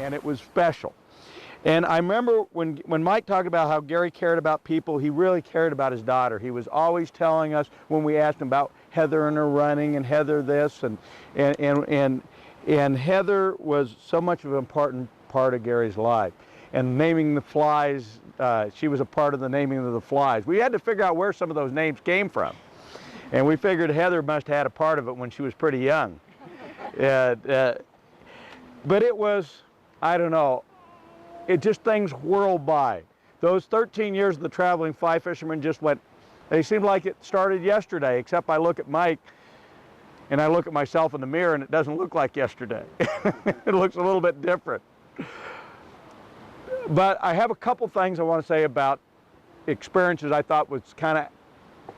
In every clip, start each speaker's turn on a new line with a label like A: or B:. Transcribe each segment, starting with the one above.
A: and it was special. And I remember when Mike talked about how Gary cared about people, he really cared about his daughter. He was always telling us when we asked him about Heather and her running and Heather this, and Heather was so much of an important part of Gary's life. And naming the flies, she was a part of the naming of the flies. We had to figure out where some of those names came from. And we figured Heather must have had a part of it when she was pretty young. But it was, I don't know, it just, things whirled by. Those 13 years of the traveling fly fisherman just went, they seemed like it started yesterday, except I look at Mike and I look at myself in the mirror and it doesn't look like yesterday. It looks a little bit different. But I have a couple things I want to say about experiences I thought was kind of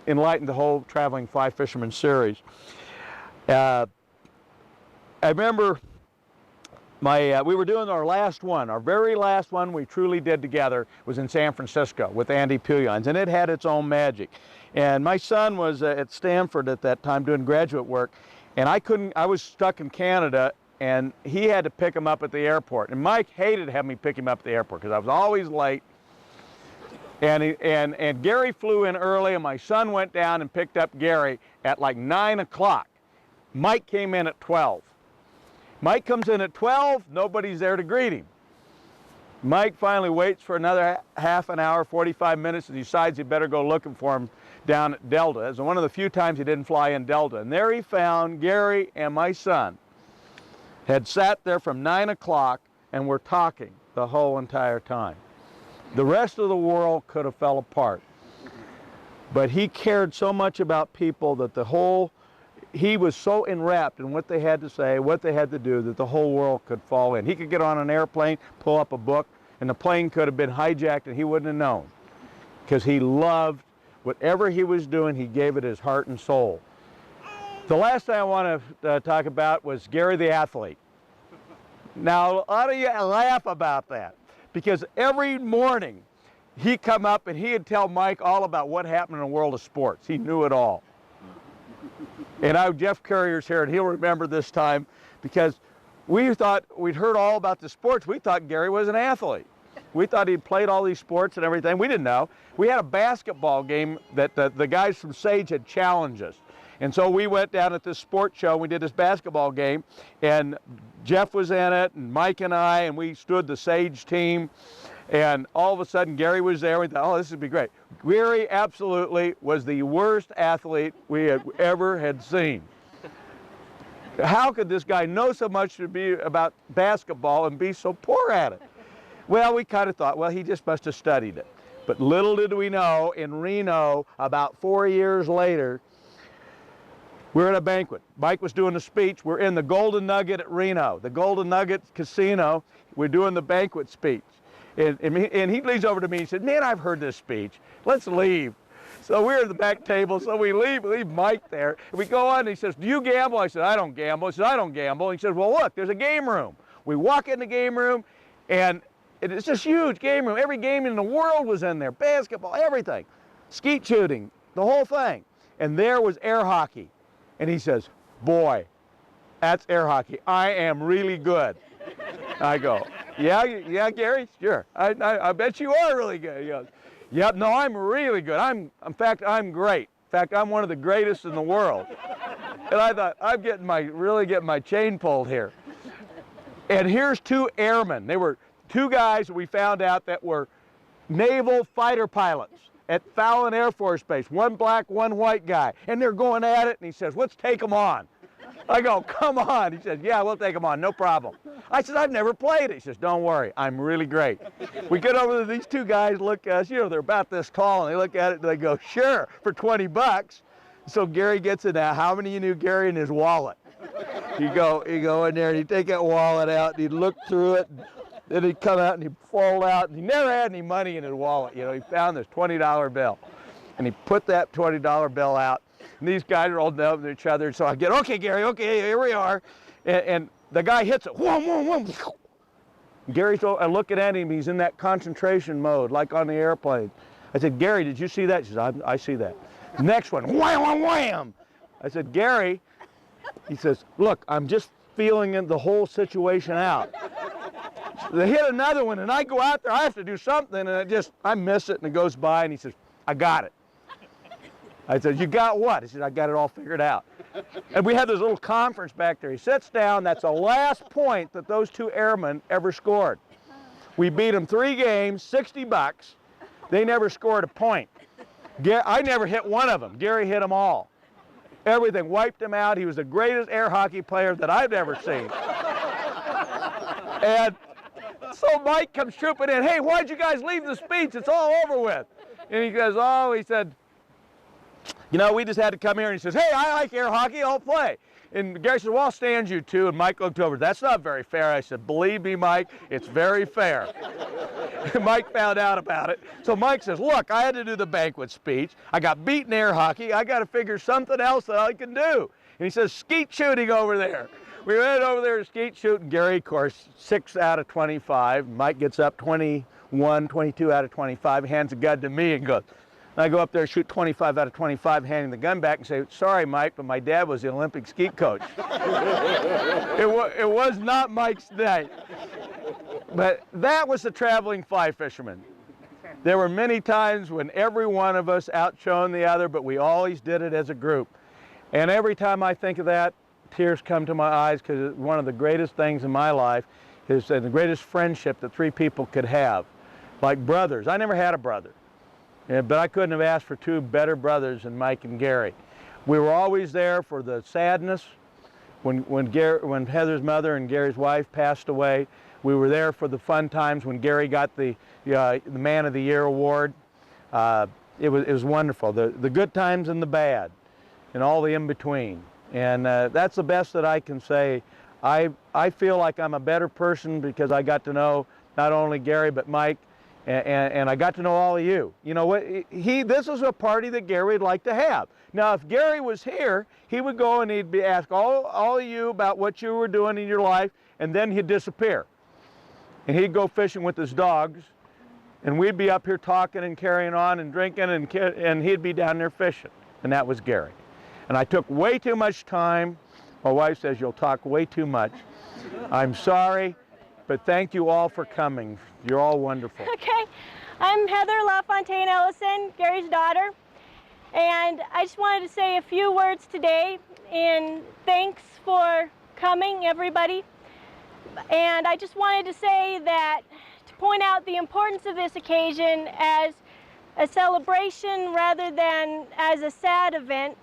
A: enlightened the whole traveling fly fisherman series. I remember we were doing our last one, our very last one we truly did together was in San Francisco with Andy Puyons, and it had its own magic. And my son was at Stanford at that time doing graduate work, and I was stuck in Canada, and he had to pick him up at the airport. And Mike hated having me pick him up at the airport because I was always late. And Gary flew in early, and my son went down and picked up Gary at like 9 o'clock. Mike came in at 12. Mike comes in at 12, nobody's there to greet him. Mike finally waits for another half an hour, 45 minutes, and decides he better go looking for him down at Delta. It was one of the few times he didn't fly in Delta. And there he found Gary and my son had sat there from 9 o'clock and were talking the whole entire time. The rest of the world could have fell apart. But he cared so much about people that he was so enwrapped in what they had to say, what they had to do, that the whole world could fall in. He could get on an airplane, pull up a book, and the plane could have been hijacked and he wouldn't have known. Because he loved whatever he was doing, he gave it his heart and soul. The last thing I want to talk about was Gary the athlete. Now, a lot of you laugh about that, because every morning he'd come up and he'd tell Mike all about what happened in the world of sports. He knew it all. And Jeff Currier's here, and he'll remember this time, because we thought, we'd heard all about the sports. We thought Gary was an athlete. We thought he'd played all these sports and everything. We didn't know. We had a basketball game that the guys from Sage had challenged us. And so we went down at this sports show, and we did this basketball game, and Jeff was in it, and Mike and I, and we stood the Sage team. And all of a sudden, Gary was there. We thought, oh, this would be great. Gary absolutely was the worst athlete we had ever had seen. How could this guy know so much about basketball and be so poor at it? Well, we kind of thought, well, he just must have studied it. But little did we know, in Reno, about 4 years later, we're at a banquet. Mike was doing a speech. We're in the Golden Nugget at Reno, the Golden Nugget Casino. We're doing the banquet speech. And he leans over to me and said, man, I've heard this speech. Let's leave. So we're at the back table, so we leave Mike there. And we go on, and he says, do you gamble? I said, I don't gamble. He said, I don't gamble. And he says, well, look, there's a game room. We walk in the game room, and it's this huge game room. Every game in the world was in there, basketball, everything, skeet shooting, the whole thing. And there was air hockey. And he says, boy, that's air hockey. I am really good. I go, yeah, Gary, sure. I bet you are really good. He goes, yep, no, I'm really good. In fact, I'm great. In fact, I'm one of the greatest in the world. And I thought, I'm really getting my chain pulled here. And here's two airmen. They were two guys we found out that were naval fighter pilots at Fallon Air Force Base. One black, one white guy. And they're going at it, and he says, let's take them on. I go, come on. He says, yeah, we'll take them on, no problem. I said, I've never played it. He says, don't worry, I'm really great. We get over to these two guys, look at us, they're about this tall, and they look at it and they go, sure, for 20 bucks. So Gary gets it out. How many of you knew Gary in his wallet? He'd go in there and he'd take that wallet out and he'd look through it, and then he'd come out and he'd fold out, and he never had any money in his wallet. He found this $20 bill, and he put that $20 bill out. And these guys are all up with each other. So I get, okay, Gary, okay, here we are. And the guy hits it. Whoom, whoom, whoom. Gary's looking at him. He's in that concentration mode, like on the airplane. I said, Gary, did you see that? He says, I see that. Next one, wham, wham, wham. I said, Gary, he says, look, I'm just feeling the whole situation out. They hit another one, and I go out there, I have to do something, and I miss it, and it goes by, and he says, I got it. I said, you got what? He said, I got it all figured out. And we had this little conference back there. He sits down, that's the last point that those two airmen ever scored. We beat them 3 games, $60. They never scored a point. I never hit one of them. Gary hit them all. Everything, wiped him out. He was the greatest air hockey player that I've ever seen. And so Mike comes trooping in, hey, why'd you guys leave the speech? It's all over with. And he goes, oh, he said, you know, we just had to come here. And he says, hey, I like air hockey, I'll play. And Gary says, well, I'll stand you two. And Mike looked over, that's not very fair. I said, believe me, Mike, it's very fair. Mike found out about it. So Mike says, look, I had to do the banquet speech. I got beaten air hockey. I got to figure something else that I can do. And he says, skeet shooting over there. We went over there to skeet shoot, and Gary, of course, 6 out of 25. Mike gets up 21, 22 out of 25, hands the gun to me and goes, and I go up there and shoot 25 out of 25, handing the gun back and say, sorry, Mike, but my dad was the Olympic skeet coach. It was not Mike's day. But that was the traveling fly fisherman. There were many times when every one of us outshone the other, but we always did it as a group. And every time I think of that, tears come to my eyes, because one of the greatest things in my life is the greatest friendship that 3 people could have, like brothers. I never had a brother, but I couldn't have asked for 2 better brothers than Mike and Gary. We were always there for the sadness. When Heather's mother and Gary's wife passed away, we were there for the fun times when Gary got the Man of the Year award. It was wonderful. The good times and the bad, and all the in-between. And that's the best that I can say. I feel like I'm a better person because I got to know not only Gary but Mike, and I got to know all of you. You know what? This is a party that Gary would like to have. Now, if Gary was here, he would go and he'd ask all of you about what you were doing in your life, and then he'd disappear. And he'd go fishing with his dogs, and we'd be up here talking and carrying on and drinking, and he'd be down there fishing. And that was Gary. And I took way too much time. My wife says you'll talk way too much. I'm sorry, but thank you all for coming. You're all wonderful.
B: Okay, I'm Heather Lafontaine Ellison, Gary's daughter, and I just wanted to say a few words today in thanks for coming, everybody. And I just wanted to say that, to point out the importance of this occasion as a celebration rather than as a sad event.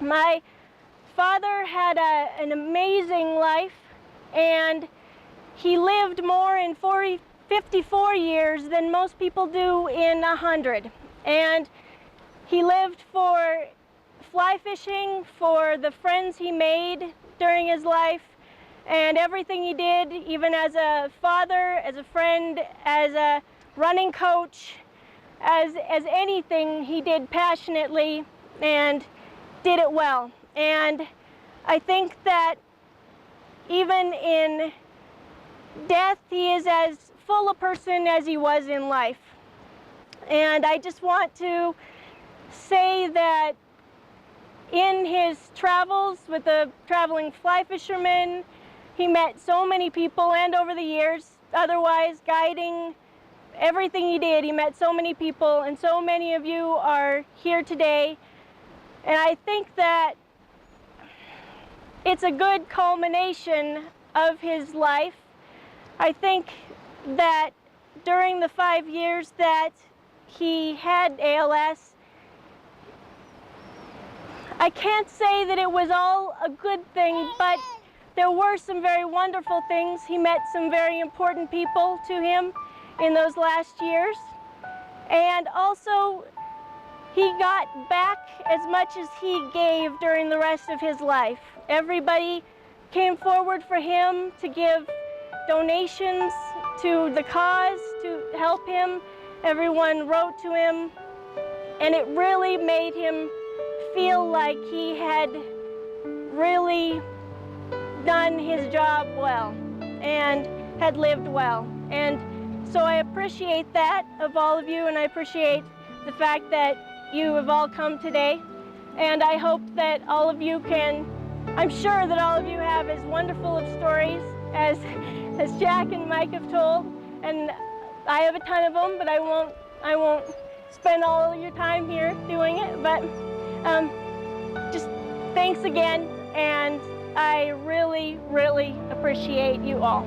B: My father had an amazing life, and he lived more in 54 years than most people do in 100. And he lived for fly fishing, for the friends he made during his life, and everything he did, even as a father, as a friend, as a running coach, as anything, he did passionately and did it well. And I think that even in death, he is as full a person as he was in life. And I just want to say that in his travels with the traveling fly fishermen, he met so many people, and over the years, otherwise guiding everything he did, he met so many people, and so many of you are here today. And I think that it's a good culmination of his life. I think that during the 5 years that he had ALS, I can't say that it was all a good thing, but there were some very wonderful things. He met some very important people to him in those last years. And also, he got back as much as he gave during the rest of his life. Everybody came forward for him to give donations to the cause, to help him. Everyone wrote to him, and it really made him feel like he had really done his job well and had lived well. And so I appreciate that of all of you, and I appreciate the fact that you have all come today. And I hope that all of you can, I'm sure that all of you have as wonderful of stories as as Jack and Mike have told, and I have a ton of them, but I won't spend all your time here doing it. But just thanks again, and I really, really appreciate you all.